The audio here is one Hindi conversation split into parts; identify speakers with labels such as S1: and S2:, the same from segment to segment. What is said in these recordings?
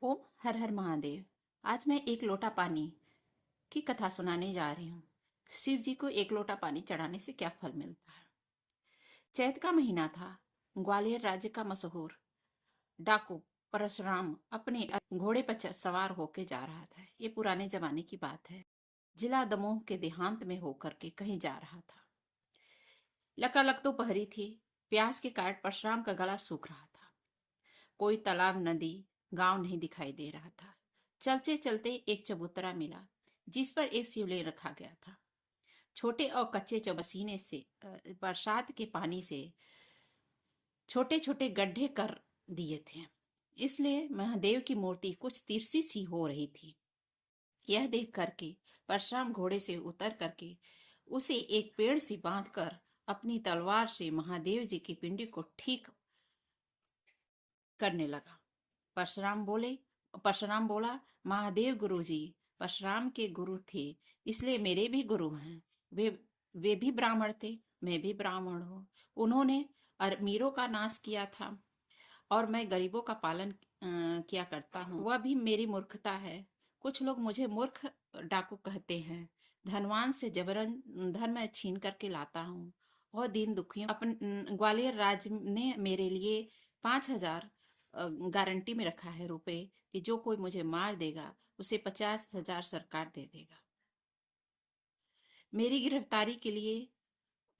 S1: ओम हर हर महादेव। आज मैं एक लोटा पानी की कथा सुनाने जा रही हूँ। शिव जी को एक लोटा पानी चढ़ाने से क्या फल मिलता है। चैत का महीना था। ग्वालियर राज्य का मशहूर डाकू परशुराम अपने घोड़े पर सवार होकर जा रहा था। ये पुराने जमाने की बात है। जिला दमोह के देहांत में होकर के कहीं जा रहा था। लकालक दोपहरी थी। प्यास के कारण परशुराम का गला सूख रहा था। कोई तालाब नदी गांव नहीं दिखाई दे रहा था। चलते चलते एक चबूतरा मिला जिस पर एक शिवलिंग रखा गया था। छोटे और कच्चे चौबसीने से बरसात के पानी से छोटे छोटे गड्ढे कर दिए थे, इसलिए महादेव की मूर्ति कुछ तिरछी सी हो रही थी। यह देख करके परशुराम घोड़े से उतर करके उसे एक पेड़ से बांधकर अपनी तलवार से महादेव जी की पिंडी को ठीक करने लगा। परशुराम बोला, महादेव गुरु जी परशुराम के गुरु थे, इसलिए मेरे भी गुरु हैं। वे वे भी ब्राह्मण थे, मैं भी ब्राह्मण हूँ। उन्होंने अमीरों का नाश किया था और मैं गरीबों का पालन किया करता हूँ। वह भी मेरी मूर्खता है। कुछ लोग मुझे मूर्ख डाकू कहते हैं। धनवान से जबरन धन मैं छीन करके लाता हूँ और दीन दुखियों ग्वालियर राज्य ने मेरे लिए 5,000 गारंटी में रखा है रुपए कि जो कोई मुझे मार देगा उसे 50,000 सरकार दे देगा। मेरी गिरफ्तारी के लिए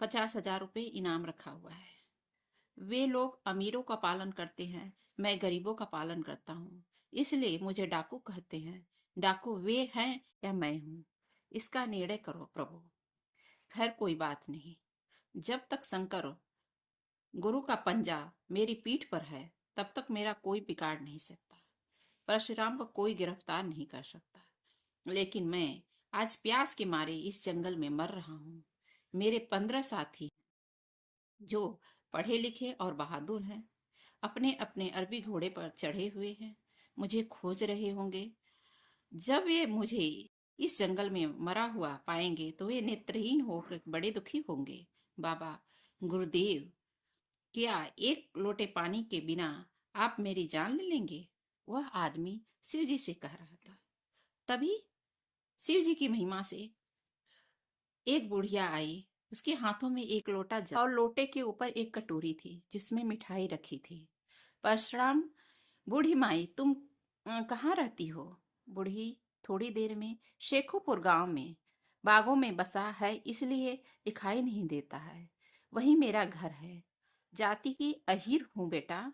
S1: 50,000 रुपए इनाम रखा हुआ है। वे लोग अमीरों का पालन करते हैं, मैं गरीबों का पालन करता हूँ, इसलिए मुझे डाकू कहते हैं। डाकू वे हैं या मैं हूँ, इसका निर्णय करो प्रभु। खैर कोई बात नहीं। जब तक शंकर गुरु का पंजा मेरी पीठ पर है तब तक मेरा कोई बिगाड़ नहीं सकता। परशुराम को कोई गिरफ्तार नहीं कर सकता। लेकिन मैं आज प्यास के मारे इस जंगल में मर रहा हूँ। मेरे 15 साथी जो पढ़े लिखे और बहादुर हैं, अपने अपने अरबी घोड़े पर चढ़े हुए हैं, मुझे खोज रहे होंगे। जब वे मुझे इस जंगल में मरा हुआ पाएंगे तो वे नेत्रहीन होकर बड़े दुखी होंगे। बाबा गुरुदेव, क्या एक लोटे पानी के बिना आप मेरी जान ले लेंगे? वह आदमी शिव जी से कह रहा था। तभी शिव जी की महिमा से एक बुढ़िया आई। उसके हाथों में एक लोटा जल और लोटे के ऊपर एक कटोरी थी जिसमें मिठाई रखी थी। परशुराम, बूढ़ी माई तुम कहाँ रहती हो? बूढ़ी थोड़ी देर में शेखोपुर गांव में बागों में बसा है, इसलिए दिखाई नहीं देता है। वही मेरा घर है। जाति की अहीर हूँ बेटा।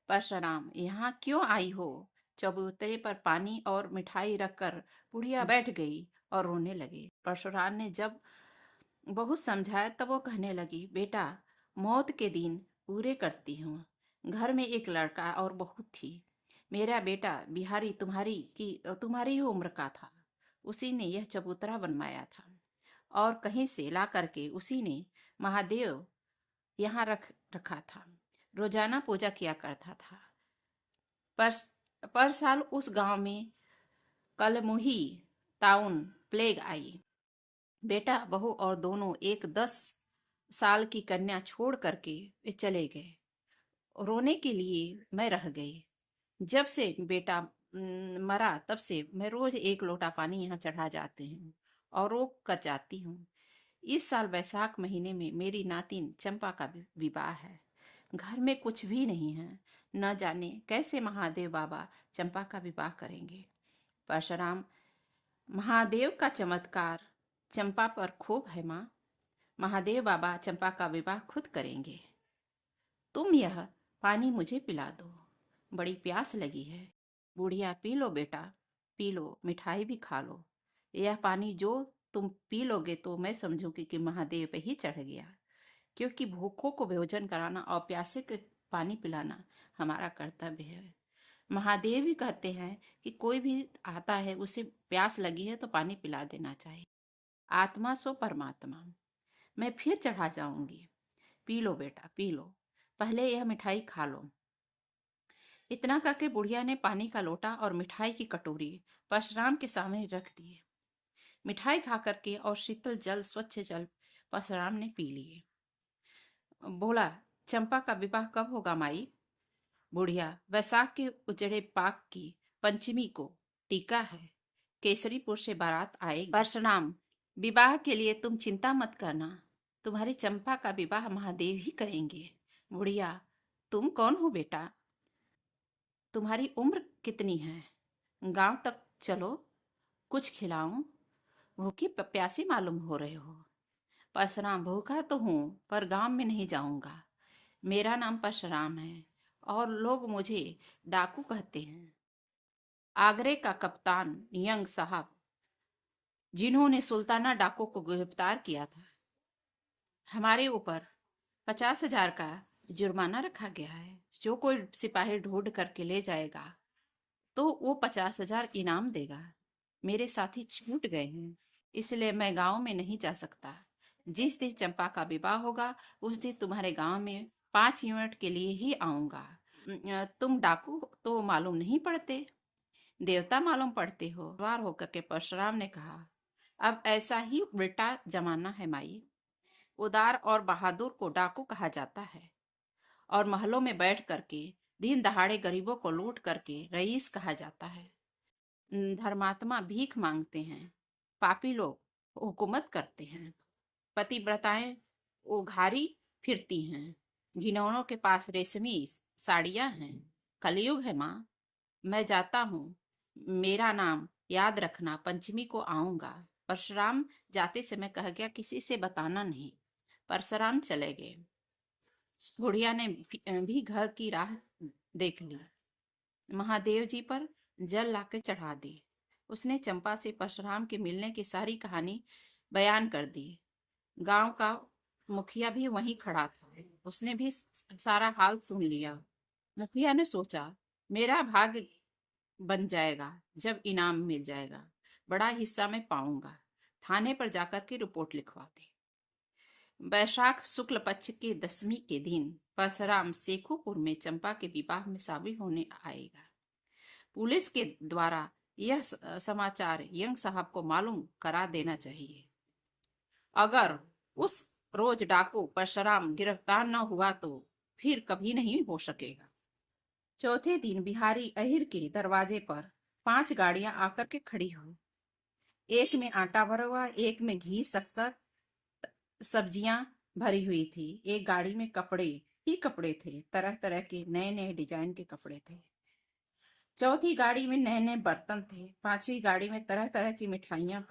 S1: परशुराम, यहाँ क्यों आई हो? चबूतरे पर पानी और मिठाई रखकर बुढ़िया बैठ गई और रोने लगी। परशुराम ने जब बहुत समझाया तब वो कहने लगी, बेटा मौत के दिन पूरे करती हूँ। घर में एक लड़का और बहू थी। मेरा बेटा बिहारी तुम्हारी ही उम्र का था। उसी ने यह चबूतरा बनवाया था और कहीं से ला करके उसी ने महादेव यहाँ रखा था। रोजाना पूजा किया करता था। पर पर साल उस गांव में कलमुही ताउन प्लेग आई। बेटा बहू और दोनों एक 10 साल की कन्या छोड़ करके वे चले गए। रोने के लिए मैं रह गई। जब से बेटा मरा तब से मैं रोज एक लोटा पानी यहाँ चढ़ा जाती हूँ और रोक कर जाती हूँ। इस साल वैशाख महीने में मेरी नातिन चंपा का विवाह है। घर में कुछ भी नहीं है। न जाने कैसे महादेव बाबा चंपा का विवाह करेंगे। परशुराम, महादेव का चमत्कार चंपा पर खूब है माँ। महादेव बाबा चंपा का विवाह खुद करेंगे। तुम यह पानी मुझे पिला दो, बड़ी प्यास लगी है। बुढ़िया, पी लो बेटा, पी लो, मिठाई भी खा लो। यह पानी जो तुम पी लोगे तो मैं समझूंगी कि महादेव पे ही चढ़ गया, क्योंकि भूखों को भोजन कराना और प्यासे को पानी पिलाना हमारा कर्तव्य है। महादेव भी कहते हैं कि कोई भी आता है उसे प्यास लगी है तो पानी पिला देना चाहिए। आत्मा सो परमात्मा। मैं फिर चढ़ा जाऊंगी। पी लो बेटा, पी लो, पहले यह मिठाई खा लो। इतना करके बुढ़िया ने पानी का लोटा और मिठाई की कटोरी परशुराम के सामने रख दिए। मिठाई खा करके और शीतल जल, स्वच्छ जल परशुराम ने पी लिए। बोला, चंपा का विवाह कब होगा माई? बुढ़िया, वैशाख के उजड़े पाक की पंचमी को टीका है, केसरीपुर से बारात आएगी। परशुराम, विवाह के लिए तुम चिंता मत करना, तुम्हारी चंपा का विवाह महादेव ही करेंगे। बुढ़िया, तुम कौन हो बेटा? तुम्हारी उम्र कितनी है? गांव तक चलो, कुछ खिलाऊं। भूखी प्यासी मालूम हो रहे हो। परशुराम, भूखा तो हूं, पर गांव में नहीं जाऊंगा। मेरा नाम परशुराम है और लोग मुझे डाकू कहते हैं। आगरे का कप्तान यंग साहब, जिन्होंने सुल्ताना डाकू को गिरफ्तार किया था, हमारे ऊपर 50,000 का जुर्माना रखा गया है। जो कोई सिपाही ढूंढ करके ले जाएगा तो वो 50,000 इनाम देगा। मेरे साथी छूट गए हैं, इसलिए मैं गांव में नहीं जा सकता। जिस दिन चंपा का विवाह होगा उस दिन तुम्हारे गांव में 5 मिनट के लिए ही आऊंगा। तुम डाकू तो मालूम नहीं पड़ते, देवता मालूम पड़ते हो। सवार होकर के परशुराम ने कहा, अब ऐसा ही उल्टा जमाना है माई। उदार और बहादुर को डाकू कहा जाता है और महलों में बैठ करके दिन दहाड़े गरीबों को लूट करके रईस कहा जाता है। धर्मात्मा भीख मांगते हैं, पापी लोग हुकूमत करते हैं। पतिव्रताएं उघारी फिरती हैं, घिनौनों के पास रेशमी साड़ियां हैं। कलयुग है माँ, मैं जाता हूँ। मेरा नाम याद रखना, पंचमी को आऊंगा। परशुराम जाते समय कह गया, किसी से बताना नहीं। परशुराम चले गए। बुढ़िया ने भी घर की राह देख ली। महादेव जी पर जल लाके चढ़ा दी। उसने चंपा से परशुराम के मिलने की सारी कहानी बयान कर दी। गांव का मुखिया भी वहीं खड़ा था, उसने भी सारा हाल सुन लिया। मुखिया ने सोचा, मेरा भाग बन जाएगा जब इनाम मिल जाएगा, बड़ा हिस्सा मैं पाऊंगा। थाने पर जाकर के रिपोर्ट लिखवा दी। वैशाख शुक्ल पक्ष के 10वीं के दिन परशुराम शेखोपुर में चंपा के विवाह में शामिल होने आएगा। पुलिस के द्वारा यह समाचार यंग साहब को मालूम करा देना चाहिए। अगर उस रोज डाकू परशुराम गिरफ्तार न हुआ तो फिर कभी नहीं हो सकेगा। चौथे दिन बिहारी अहिर के दरवाजे पर 5 गाड़ियां आकर के खड़ी हुई। एक में आटा भरा हुआ, एक में घी, शक्कर, सब्जियां भरी हुई थी। एक गाड़ी में कपड़े ही कपड़े थे, तरह तरह के नए नए डिजाइन के कपड़े थे। चौथी गाड़ी में नए नए बर्तन थे। पांचवी गाड़ी में तरह तरह की मिठाइयाँ,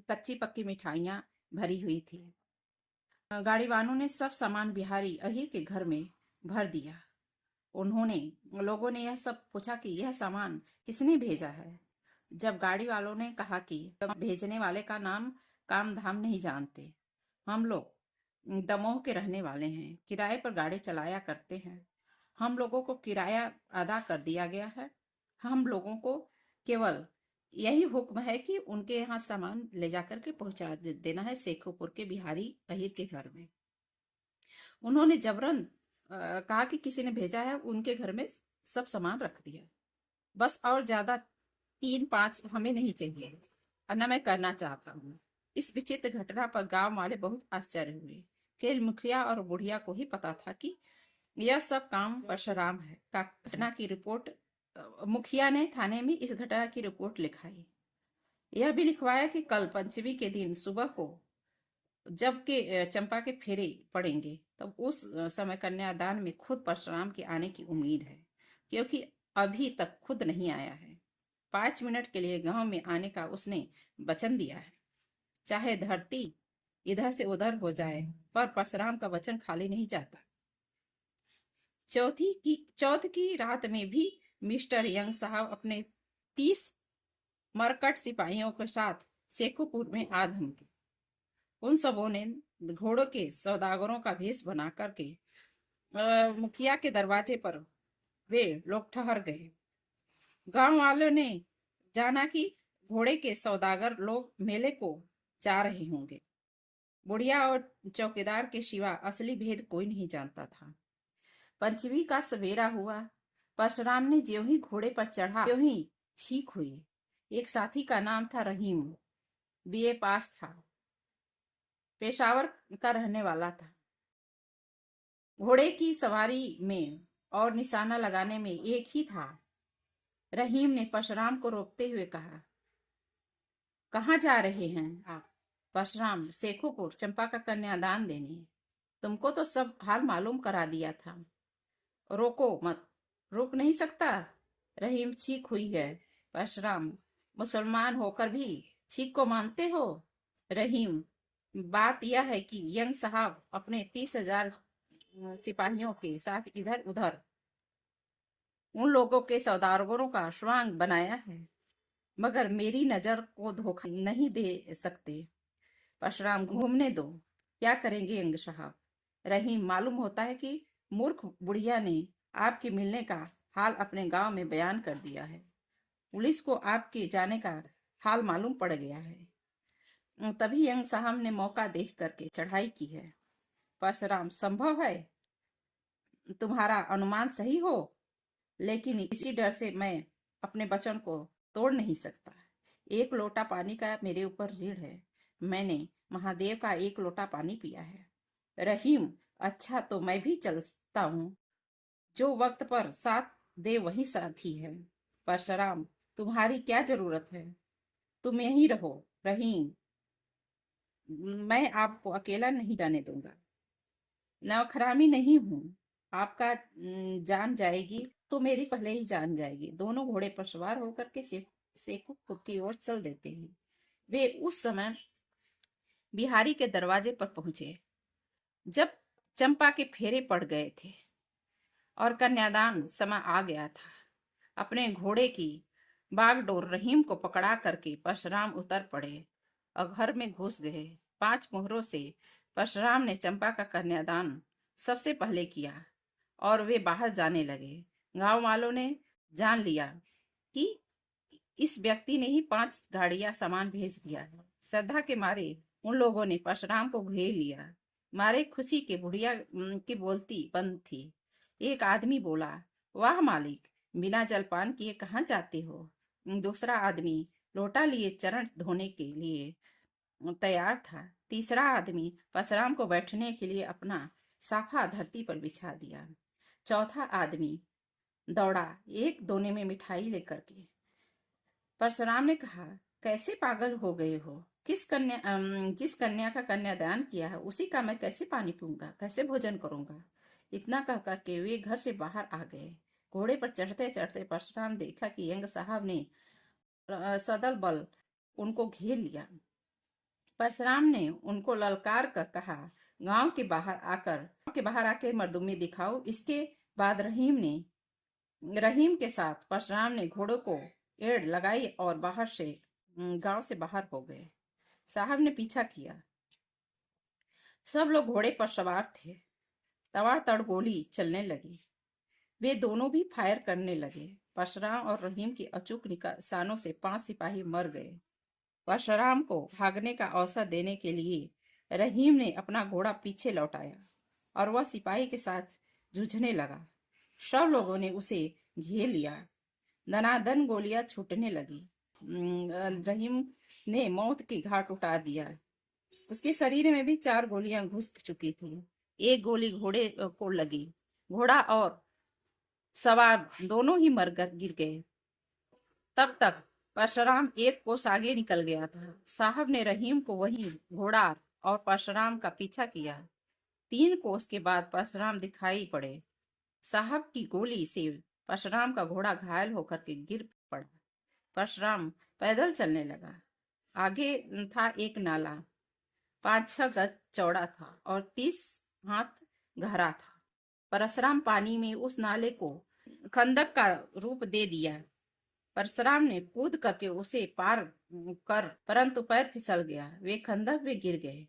S1: कच्ची पक्की मिठाइयाँ भरी हुई थी। गाड़ी वालों ने सब सामान बिहारी अहिर के घर में भर दिया। लोगों ने यह सब पूछा कि यह सामान किसने भेजा है। जब गाड़ी वालों ने कहा कि तुम भेजने वाले का नाम काम धाम नहीं जानते, हम लोग दमोह के रहने वाले हैं, किराए पर गाड़ी चलाया करते हैं, हम लोगों को किराया अदा कर दिया गया है, हम लोगों को केवल यही हुक्म है कि उनके यहाँ सामान ले जाकर के पहुंचा देना है शेखोपुर के बिहारी अहिर के घर में। उन्होंने जबरन कहा कि किसी ने भेजा है, उनके घर में सब सामान रख दिया बस, और ज्यादा 3-5 हमें नहीं चाहिए और न मैं करना चाहता हूँ। इस विचित्र घटना पर गांव वाले बहुत आश्चर्य हुए। केवल मुखिया और बुढ़िया को ही पता था कि यह सब काम परशुराम है। घटना की रिपोर्ट मुखिया ने थाने में इस घटना की रिपोर्ट लिखाई। यह भी लिखवाया कि कल पंचमी के दिन सुबह को जब के चंपा के फेरे पड़ेंगे तब उस समय कन्यादान में खुद परशुराम के आने की उम्मीद है, क्योंकि अभी तक खुद नहीं आया है। 5 मिनट के लिए गांव में आने का उसने वचन दिया है। चाहे धरती इधर से उधर हो जाए, पर परशुराम का वचन खाली नहीं जाता। चौथ की रात में भी मिस्टर यंग साहब अपने 30 मरकट सिपाहियों के साथ शेखोपुर में आ धमके। उन सबों ने घोड़ों के सौदागरों का भेष बना करके मुखिया के दरवाजे पर वे लोग ठहर गए। गांव वालों ने जाना कि घोड़े के सौदागर लोग मेले को जा रहे होंगे। बुढ़िया और चौकीदार के सिवा असली भेद कोई नहीं जानता था। पंचमी का सवेरा हुआ। परशुराम ने ज्यों ही घोड़े पर चढ़ा त्यों ही छींक हुई। एक साथी का नाम था रहीम, बीए पास था, पेशावर का रहने वाला था। घोड़े की सवारी में और निशाना लगाने में एक ही था। रहीम ने परशुराम को रोकते हुए कहा, कहाँ जा रहे हैं आप? परशुराम, शेखोपुर चंपा का कन्यादान देने। तुमको तो सब हाल मालूम करा दिया था। रोको मत। रोक नहीं सकता? रहीम, चीख हुई है। परशुराम, मुसलमान होकर भी चीख को मानते हो? रहीम, बात यह है कि यंग साहब अपने 30,000 सिपाहियों के साथ इधर उधर उन लोगों के सौदागरों का स्वांग बनाया है, मगर मेरी नजर को धोखा नहीं दे सकते। परशुराम, घूमने दो। क्या करेंगे यंग साहब? रहीम, मालूम होता है कि मूर्ख बुढ़िया ने आपके मिलने का हाल अपने गांव में बयान कर दिया है। पुलिस को आपके जाने का हाल मालूम पड़ गया है। तभी यंग साहब ने मौका देख करके चढ़ाई की है। परशुराम, संभव है तुम्हारा अनुमान सही हो, लेकिन इसी डर से मैं अपने वचन को तोड़ नहीं सकता। एक लोटा पानी का मेरे ऊपर ऋण है। मैंने महादेव का एक लोटा पानी पिया है। रहीम, अच्छा तो मैं भी चलता हूँ। जो वक्त पर साथ दे वही साथी है। परशुराम, तुम्हारी क्या जरूरत है? तुम यहीं रहो। रहीम, मैं आपको अकेला नहीं जाने दूंगा। नौखरामी नहीं हूँ। आपका जान जाएगी तो मेरी पहले ही जान जाएगी। दोनों घोड़े पर सवार होकर के शेखुपुर की ओर चल देते हैं। वे उस समय बिहारी के दरवाजे पर पहुंचे जब चंपा के फेरे पड़ गए थे और कन्यादान समय आ गया था। अपने घोड़े की बागडोर रहीम को पकड़ा करके परशुराम उतर पड़े और घर में घुस गए। 5 मोहरों से परशुराम ने चंपा का कन्यादान सबसे पहले किया और वे बाहर जाने लगे। गांव वालों ने जान लिया कि इस व्यक्ति ने ही 5 गाड़ियां सामान भेज दिया है। श्रद्धा के मारे उन लोगों ने परशुराम को घेर लिया। मारे खुशी के बुढ़िया की बोलती बंद थी। एक आदमी बोला, वाह मालिक, बिना जलपान किए कहाँ जाते हो? दूसरा आदमी लोटा लिए चरण धोने के लिए तैयार था। तीसरा आदमी परशुराम को बैठने के लिए अपना साफा धरती पर बिछा दिया। चौथा आदमी दौड़ा एक दोने में मिठाई लेकर के। परशुराम ने कहा, कैसे पागल हो गए हो? जिस कन्या का कन्यादान किया है उसी का मैं कैसे पानी पीऊंगा, कैसे भोजन करूंगा? इतना कह करके वे घर से बाहर आ गए। घोड़े पर चढ़ते चढ़ते परशुराम देखा कि यंग साहब ने सदल बल उनको घेर लिया। परशुराम ने उनको ललकार कर कहा, गांव के बाहर आके मर्दुमी दिखाओ। इसके बाद रहीम के साथ परशुराम ने घोड़ों को एड़ लगाई और गांव से बाहर हो गए। साहब ने पीछा किया। सब लोग घोड़े पर सवार थे। तवाड़ गोली चलने लगी। वे दोनों भी फायर करने लगे। परशुराम और रहीम की अचूक निशानों से 5 सिपाही मर गए। परशुराम को भागने का अवसर देने के लिए रहीम ने अपना घोड़ा पीछे लौटाया और वह सिपाही के साथ जूझने लगा। सब लोगों ने उसे घेर लिया। दनादन गोलियां छूटने लगी। रहीम ने मौत की घाट उतार दिया। उसके शरीर में भी 4 गोलियां घुस चुकी थी। एक गोली घोड़े को लगी। घोड़ा और सवार दोनों ही गिर गए। तब तक परशुराम एक कोस आगे निकल गया था। साहब ने रहीम को वहीं घोड़ा और परशुराम का पीछा किया। 3 कोस के बाद परशुराम दिखाई पड़े। साहब की गोली से परशुराम का घोड़ा घायल होकर के गिर पड़ा। परशुराम पैदल चलने लगा। आगे था एक नाला, 5-6 गज चौड़ा था और 30 हाथ गहरा था। परशुराम पानी में उस नाले को खंदक का रूप दे दिया। परशुराम ने कूद करके उसे पार कर, परंतु पैर फिसल गया। वे खंदक में गिर गए।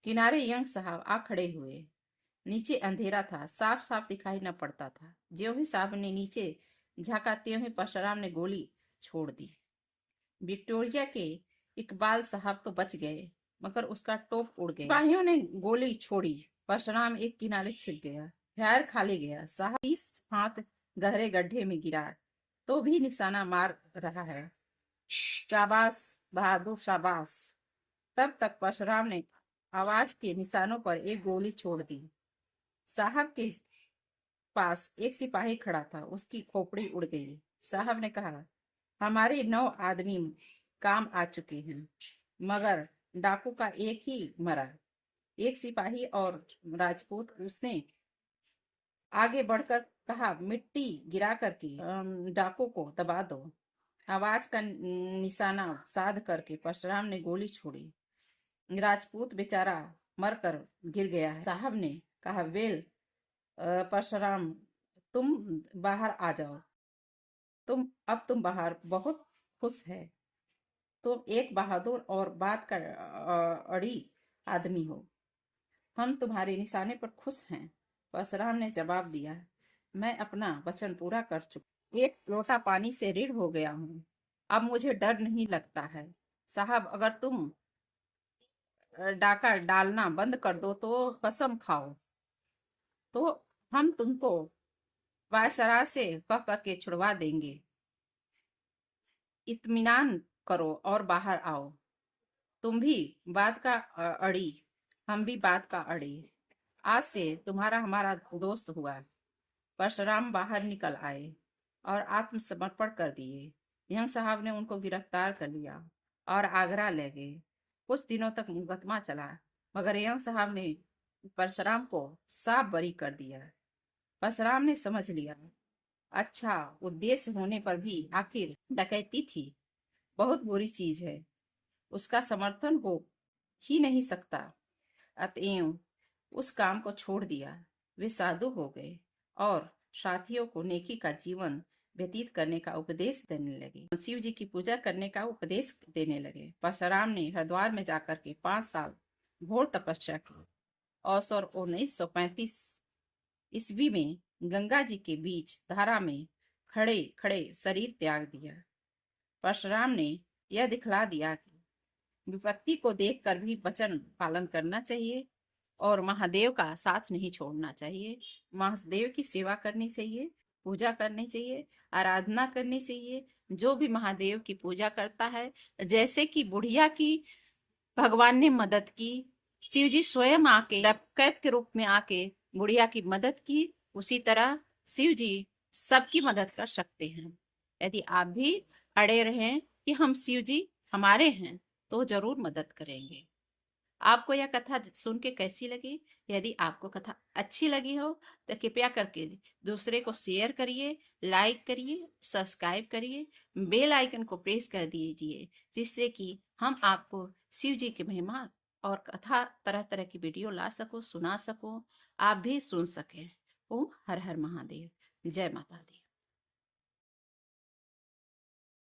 S1: किनारे यंग साहब आ खड़े हुए। नीचे अंधेरा था, साफ साफ दिखाई न पड़ता था। ज्यों ही साहब ने नीचे झांका त्यों ही परशुराम ने गोली छोड़ दी। विक्टोरिया के इकबाल साहब तो बच गए, मगर उसका टोप उड़ गया। सिपाहियों ने गोली छोड़ी। परशुराम एक किनारे छिप गया। फायर खाली गया। साहब 30 हाथ गहरे गड्ढे में गिरा तो भी निशाना मार रहा है। शाबाश बहादुर, शाबाश। तब तक परशुराम ने आवाज के निशानों पर एक गोली छोड़ दी। साहब के पास एक सिपाही खड़ा था। उसकी खोपड़ी उड़ गई। साहब ने कहा, हमारे 9 आदमी काम आ चुके हैं, मगर डाकू का एक ही मरा। एक सिपाही और राजपूत उसने आगे बढ़कर कहा, मिट्टी गिरा करके डाकू को दबा दो। आवाज का निशाना साध करके परशुराम ने गोली छोड़ी। राजपूत बेचारा मरकर गिर गया है। साहब ने कहा, वेल परशुराम, तुम बाहर आ जाओ। तुम बाहर बहुत खुश है। तुम एक बहादुर और बात का अड़ी आदमी हो। हम तुम्हारे निशाने पर खुश हैं। परशुराम ने जवाब दिया, मैं अपना वचन पूरा कर चुका। एक लोटा पानी से ऋण हो गया हूँ। अब मुझे डर नहीं लगता है। साहब, अगर तुम डाका डालना बंद कर दो तो कसम खाओ तो हम तुमको वायसराय से कह करके छुड़वा देंगे। इत्मीनान करो और बाहर आओ। तुम भी बात का अड़ी, हम भी बात का अड़ी। आज से तुम्हारा हमारा दोस्त हुआ। परशुराम बाहर निकल आए और आत्मसमर्पण कर दिए। यंग साहब ने उनको गिरफ्तार कर लिया और आगरा ले गए। कुछ दिनों तक मुकदमा चला, मगर यंग साहब ने परशुराम को साफ बरी कर दिया। परशुराम ने समझ लिया, अच्छा उद्देश्य होने पर भी आखिर डकैती थी, बहुत बुरी चीज है, उसका समर्थन हो ही नहीं सकता। अतएव उस काम को छोड़ दिया। वे साधु हो गए और साथियों को नेकी का जीवन व्यतीत करने का उपदेश देने लगे। शिव जी की पूजा करने का उपदेश देने लगे। परशुराम ने हरिद्वार में जाकर के 5 साल घोर तपस्या की और 1935 ईस्वी में गंगा जी के बीच धारा में खड़े खड़े शरीर त्याग दिया। परशुराम ने यह दिखला दिया कि विपत्ति को देखकर भी वचन पालन करना चाहिए और महादेव का साथ नहीं छोड़ना चाहिए। महादेव की सेवा करनी चाहिए, पूजा करनी चाहिए, आराधना करनी चाहिए। जो भी महादेव की पूजा करता है, जैसे कि बुढ़िया की भगवान ने मदद की, शिव जी स्वयं आके डकैत के रूप में आके बुढ़िया की मदद की, उसी तरह शिव जी सबकी मदद कर सकते हैं। यदि आप भी अड़े रहें कि हम शिव जी हमारे हैं, तो जरूर मदद करेंगे। आपको यह कथा सुन के कैसी लगी? यदि आपको कथा अच्छी लगी हो तो कृपया करके दूसरे को शेयर करिए, लाइक करिए, सब्सक्राइब करिए, बेल आइकन को प्रेस कर दीजिए, जिससे कि हम आपको शिव जी की महिमा और कथा तरह तरह की वीडियो ला सको, सुना सको, आप भी सुन सकें। ओम हर हर महादेव। जय माता दी।